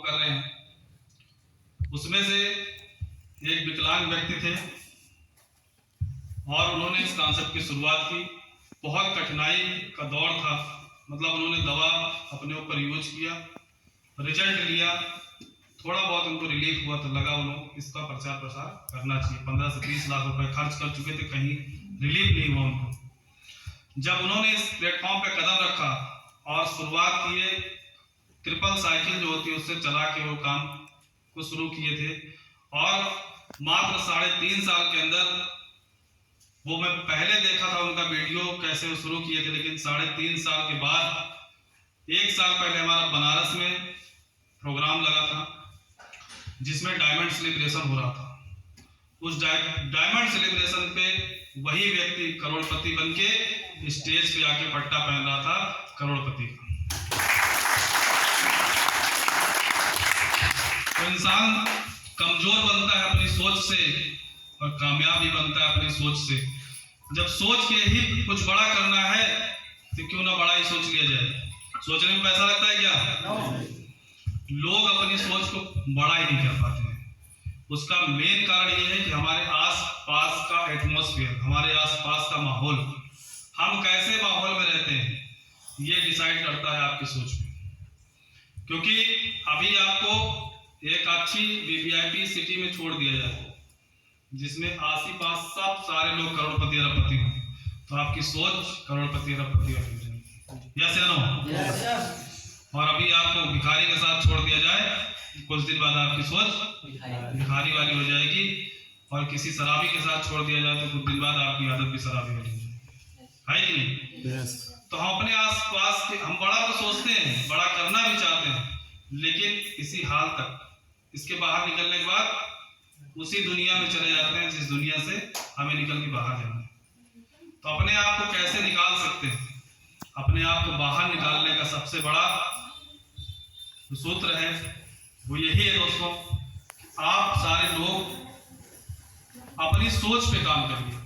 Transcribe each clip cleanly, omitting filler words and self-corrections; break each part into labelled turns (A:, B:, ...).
A: कर रहे हैं। उसमें से एक विकलांग व्यक्ति थे और उन्होंने इस कॉन्सेप्ट की शुरुआत की। बहुत कठिनाई का दौर था, मतलब उन्होंने दवा अपने ऊपर यूज किया, रिजल्ट लिया, थोड़ा बहुत उनको रिलीफ हुआ तो लगा उन्होंने इसका प्रचार प्रसार करना चाहिए। 15 से 20 लाख रुपए खर्च कर चुके थे, कहीं रिलीफ नहीं हुआ उनको। जब उन्होंने इस प्लेटफॉर्म पे कदम रखा और शुरुआत किए, ट्रिपल साइकिल जो होती है उससे चला के वो काम को शुरू किए थे और मात्र 3.5 साल के अंदर, वो मैं पहले देखा था उनका वीडियो कैसे वो शुरू किए थे, लेकिन 3.5 साल के बाद 1 साल पहले हमारा बनारस में प्रोग्राम लगा था जिसमें डायमंड सेलिब्रेशन हो रहा था। उस डायमंड सेलिब्रेशन पे वही व्यक्ति करोड़पति बनके स्टेज पे आके पट्टा पहन रहा था करोड़पति का। तो इंसान कमजोर बनता है अपनी सोच से और कामयाब भी बनता है अपनी सोच से। जब सोच के ही कुछ बड़ा करना है तो क्यों ना बड़ा ही सोच लिया जाए। सोचने में पैसा लगता है क्या? लोग अपनी सोच को बड़ा ही नहीं कर पाते हैं। उसका मेन कारण ये है कि हमारे आस पास का एटमॉस्फेयर, हमारे आस पास का माहौल, हम कैसे माहौल में रहते हैं ये डिसाइड करता है आपकी सोच में। क्योंकि अभी आपको एक अच्छी वीवीआईपी सिटी में छोड़ दिया जाए जिसमें आस-पास सब सारे लोग करोड़पति अरबपति हों, तो आपकी सोच करोड़पति अरबपति वाली हो जाएगी। यस या नो? और अभी आपको भिखारी के साथ छोड़ दिया जाए, कुछ दिन बाद आपकी सोच भिखारी वाली हो जाएगी, और किसी शराबी के साथ छोड़ दिया जाए तो कुछ दिन बाद आपकी आदत भी शराबी वाली हो जाएगी। है कि नहीं? तो हम अपने आस-पास के, हम बड़ा तो सोचते हैं, बड़ा करना भी चाहते हैं, लेकिन इसी हाल तक, इसके बाहर निकलने के बाद उसी दुनिया में चले जाते हैं जिस दुनिया से हमें निकल के बाहर जाना है। तो अपने आप को कैसे निकाल सकते हैं? अपने आप को बाहर निकालने का सबसे बड़ा सूत्र है वो यही है दोस्तों, आप सारे लोग अपनी सोच पे काम करिए।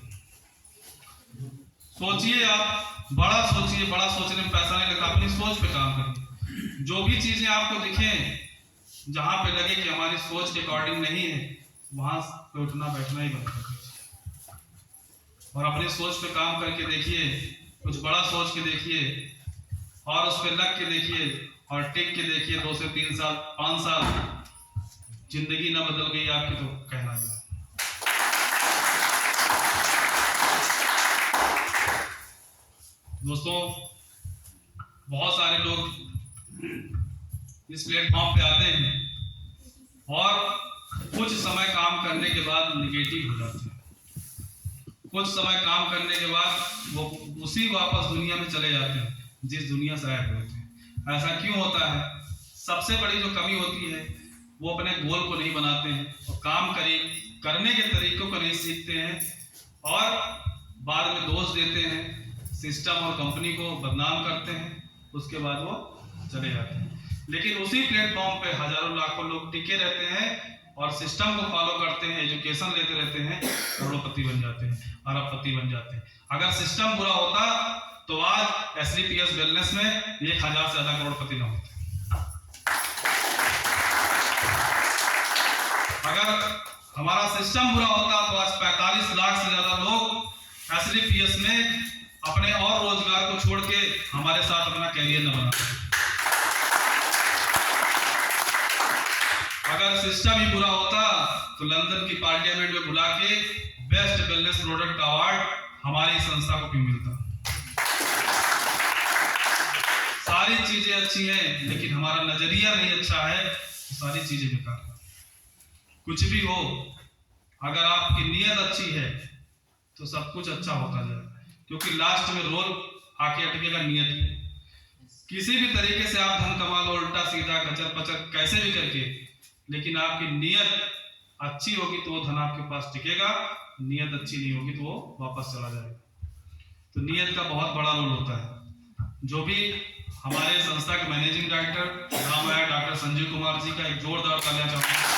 A: सोचिए, आप बड़ा सोचिए। बड़ा सोचने में पैसा नहीं लगता, अपनी सोच पे काम करिए। जो भी चीजें आपको दिखें, जहां पे लगे कि हमारी सोच के अकॉर्डिंग नहीं है, वहां पे उठना बैठना ही बंद कर दीजिए और अपनी सोच पे काम करके देखिए, कुछ बड़ा सोच के देखिए और उस पर लग के देखिए और टिक के देखिए। 2 से 3 साल, 5 साल, जिंदगी ना बदल गई आपकी तो कहना नहीं। दोस्तों, बहुत सारे लोग इस प्लेटफॉर्म पे आते हैं और कुछ समय काम करने के बाद निगेटिव हो जाते हैं। कुछ समय काम करने के बाद वो उसी वापस दुनिया में चले जाते हैं जिस दुनिया से आए हुए थे। ऐसा क्यों होता है? सबसे बड़ी जो कमी होती है वो अपने गोल को नहीं बनाते हैं और काम करने के तरीकों को नहीं सीखते हैं और बाद में दोष देते हैं, सिस्टम और कंपनी को बदनाम करते हैं, उसके बाद वो चले जाते हैं। लेकिन उसी प्लेटफॉर्म पे हजारों लाखों लोग टिके रहते हैं और सिस्टम को फॉलो करते हैं, एजुकेशन लेते रहते हैं, करोड़पति बन जाते हैं, अरबपति बन जाते हैं। अगर सिस्टम बुरा होता तो आज एसलीपीएस वेलनेस में 1000 से ज्यादा करोड़पति ना होते। अगर हमारा सिस्टम बुरा होता तो आज 45 लाख से ज्यादा लोग एसलीपीएस में अपने और रोजगार को छोड़ के हमारे साथ अपना कैरियर न बनाते। अगर सिस्टम ही बुरा होता तो लंदन की पार्लियामेंट में बुला के बेस्ट वेलनेस प्रोडक्ट का अवार्ड हमारी संस्था को क्यों मिलता? सारी चीजें अच्छी हैं लेकिन हमारा नजरिया नहीं अच्छा है तो सारी चीजें बेकार। कुछ भी हो, अगर आपकी नीयत अच्छी है तो सब कुछ अच्छा होता जाए, क्योंकि लास्ट में रोल आके अटकेगा नीयत में। किसी भी तरीके से आप धन कमा लो, उल्टा सीधा गचर पचर कैसे भी करके, लेकिन आपकी नीयत अच्छी होगी तो वो धन आपके पास टिकेगा, नीयत अच्छी नहीं होगी तो वो वापस चला जाएगा। तो नीयत का बहुत बड़ा रोल होता है। जो भी हमारे संस्था के मैनेजिंग डायरेक्टर नाम है डॉक्टर संजीव कुमार जी का एक जोरदार तालियां चाहूंगा,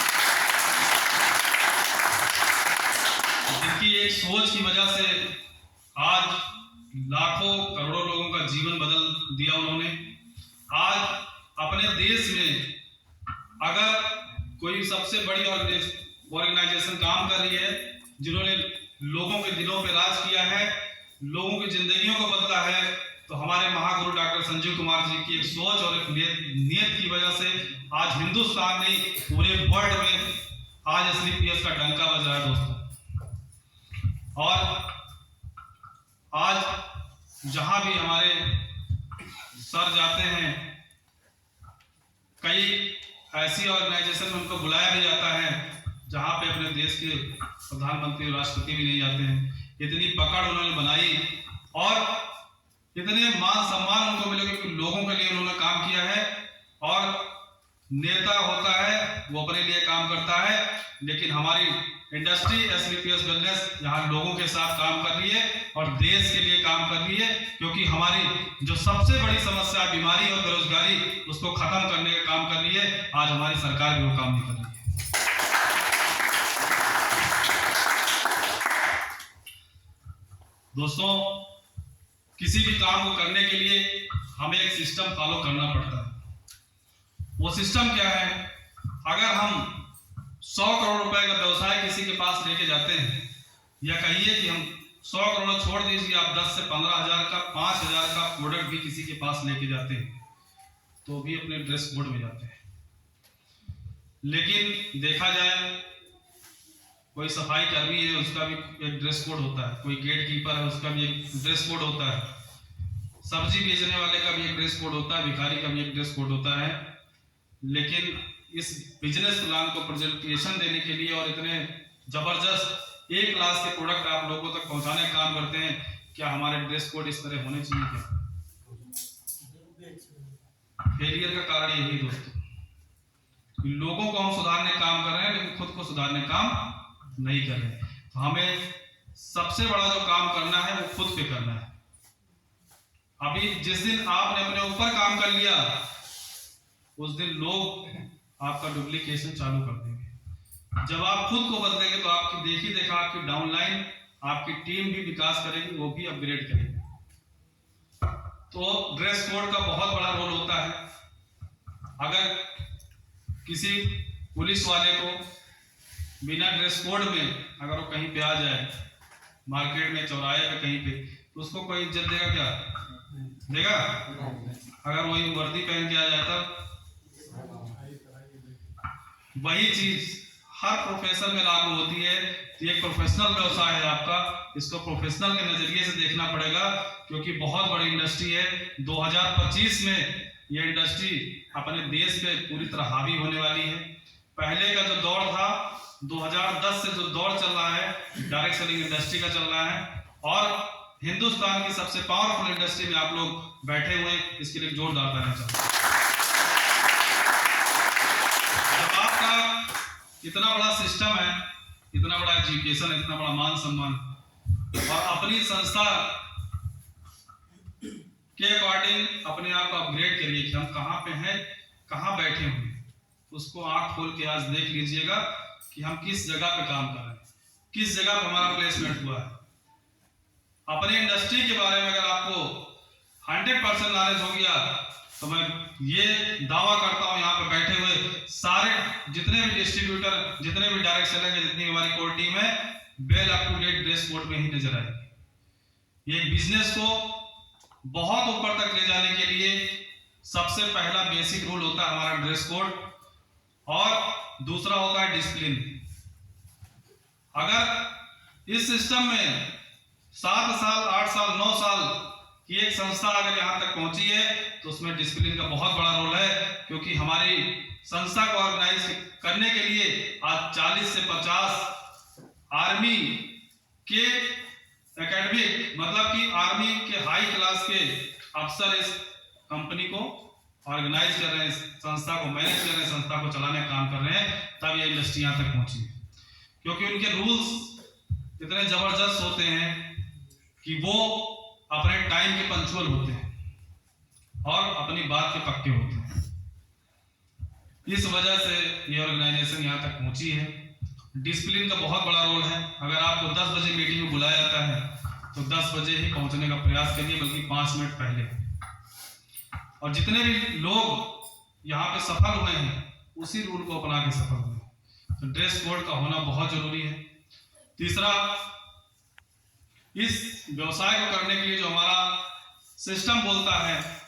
A: जिनकी एक सोच की वजह से आज लाखों करोड़ों लोगों का जीवन बदल दिया उन्होंने। आज अपने देश में अगर कोई सबसे बड़ी ऑर्गेनाइजेशन काम कर रही है, जिन्होंने लोगों के दिलों पे राज किया है, लोगों की जिंदगियों को बदला है, तो हमारे महागुरु डॉक्टर संजीव कुमार जी की एक सोच और एक नियत की वजह से आज हिंदुस्तान नहीं पूरे वर्ल्ड में आज SLPS का डंका बज रहा है दोस्तों। और आज जहां भी हमारे सर जाते हैं, कई ऐसी ऑर्गेनाइजेशन में उनको बुलाया भी जाता है जहां पे अपने देश के प्रधानमंत्री और राष्ट्रपति भी नहीं जाते हैं। इतनी पकड़ उन्होंने बनाई और इतने मान सम्मान उनको मिले क्योंकि लोगों के लिए उन्होंने काम किया है। और नेता होता है वो अपने लिए काम करता है, लेकिन हमारी इंडस्ट्री SLPS वेलनेस यहाँ लोगों के साथ काम कर रही है और देश के लिए काम कर रही है, क्योंकि हमारी जो सबसे बड़ी समस्या है बीमारी और बेरोजगारी, उसको खत्म करने का काम कर रही है। आज हमारी सरकार भी वो काम नहीं कर रही है। दोस्तों, किसी भी काम को करने के लिए हमें एक सिस्टम फॉलो करना पड़ता है। वो सिस्टम क्या है? अगर हम 100 करोड़ रुपए का व्यवसाय किसी के पास लेके जाते हैं, या कहिए कि हम 100 करोड़ छोड़ दीजिए, आप 10 से 15,000 का 5,000 का प्रोडक्ट भी किसी के पास लेके जाते हैं, तो भी अपने ड्रेस कोड में जाते हैं। लेकिन देखा जाए, कोई सफाई कर्मी है उसका भी एक ड्रेस कोड होता है, कोई गेट कीपर है उसका भी एक ड्रेस कोड होता है, सब्जी बेचने वाले का भी एक ड्रेस कोड होता है, भिखारी का भी एक ड्रेस कोड होता है। लेकिन इस बिजनेस प्लान को प्रेजेंटेशन देने के लिए और इतने जबरदस्त 1 क्लास के प्रोडक्ट आप लोगों तक पहुंचाने का काम करते हैं, क्या हमारे ड्रेस कोड इस तरह होने चाहिए क्या? फेलियर का कारण यही दोस्तों, लोगों को हम सुधारने का काम कर रहे हैं लेकिन खुद को सुधारने का काम नहीं कर रहे। तो हमें सबसे बड़ा जो काम करना है वो खुद पे करना है। अभी जिस दिन आपने अपने ऊपर काम कर लिया, उस दिन लोग आपका डुप्लीकेशन चालू कर देंगे। जब आप खुद को बदलेंगे तो आपकी देखी देखा आपकी डाउनलाइन, आपकी टीम भी विकास करेगी, वो भी अपग्रेड करेगी। तो ड्रेस कोड का बहुत बड़ा रोल होता है। अगर किसी पुलिस वाले को बिना ड्रेस कोड में अगर वो कहीं पे आ जाए, मार्केट में, चौराहे पे कहीं पे, तो उसको कोई इज्जत देगा क्या? देगा? अगर वही वर्दी पहन के आ जाता। वही चीज हर प्रोफेशन में लागू होती है। तो एक प्रोफेशनल व्यवसाय है आपका, इसको प्रोफेशनल के नजरिए से देखना पड़ेगा, क्योंकि बहुत बड़ी इंडस्ट्री है। 2025 में ये इंडस्ट्री अपने देश पे पूरी तरह हावी होने वाली है। पहले का जो दौर था, 2010 से जो दौर चल रहा है, डायरेक्ट सेलिंग इंडस्ट्री का चल रहा है, और हिंदुस्तान की सबसे पावरफुल इंडस्ट्री में आप लोग बैठे हुए हैं। इसके लिए जोरदार तालियां चाहिए। जब आपका इतना बड़ा सिस्टम है, इतना बड़ा एजुकेशन है, इतना बड़ा मान सम्मान, और अपनी संस्था के अकॉर्डिंग अपने आप को अपग्रेड करिए कि हम कहाँ पे हैं, कहाँ बैठे हुए, उसको आंख खोल के आज देख लीजिएगा कि हम किस जगह पे काम कर रहे हैं, किस जगह पे हमारा प्लेसमेंट हुआ है। अपने इंडस्ट्री के बारे में अगर आपको 100% नॉलेज हो गया, तो मैं ये दावा करता हूं यहाँ पे बैठे हुए सारे जितने भी डिस्ट्रीब्यूटर, जितने भी डायरेक्ट सेलर है, जितनी हमारी कोर टीम है, well up to date dress code में ही नजर आएगी। ये बिजनेस को बहुत ऊपर तक ले जाने के लिए सबसे पहला बेसिक रूल होता है हमारा ड्रेस कोड, और दूसरा होता है डिसिप्लिन। अगर इस सिस्टम में 7 साल, 8 साल, 9 साल की एक संस्था अगर यहाँ तक पहुंची है, तो उसमें डिसिप्लिन का बहुत बड़ा रोल है, क्योंकि हमारी संस्था को ऑर्गेनाइज करने के लिए आज 40 से 50 आर्मी के एकेडमिक, मतलब कि आर्मी के हाई क्लास के अफसर इस कंपनी को ऑर्गेनाइज कर रहे हैं, संस्था को मैनेज कर रहे हैं, संस्था को चलाने का काम कर रहे हैं, तब ये इंडस्ट्री यहाँ तक पहुंची है। क्योंकि उनके रूल्स इतने जबरदस्त होते हैं कि वो अपने टाइम के पंचुअल होते हैं और अपनी बात के पक्के होते हैं। इस वजह से ये ऑर्गेनाइजेशन यहाँ तक पहुंची है। डिसिप्लिन का बहुत बड़ा रोल है। अगर आपको 10 बजे मीटिंग में बुलाया जाता है, तो 10 बजे ही पहुंचने का प्रयास करिए, बल्कि 5 मिनट पहले। और जितने भी लोग यहाँ पे सफल हुए हैं, उसी रूल को अपना के सफल हुए। तो ड्रेस कोड का होना बहुत जरूरी है। तीसरा, इस व्यवसाय को करने के लिए जो हमारा सिस्टम बोलता है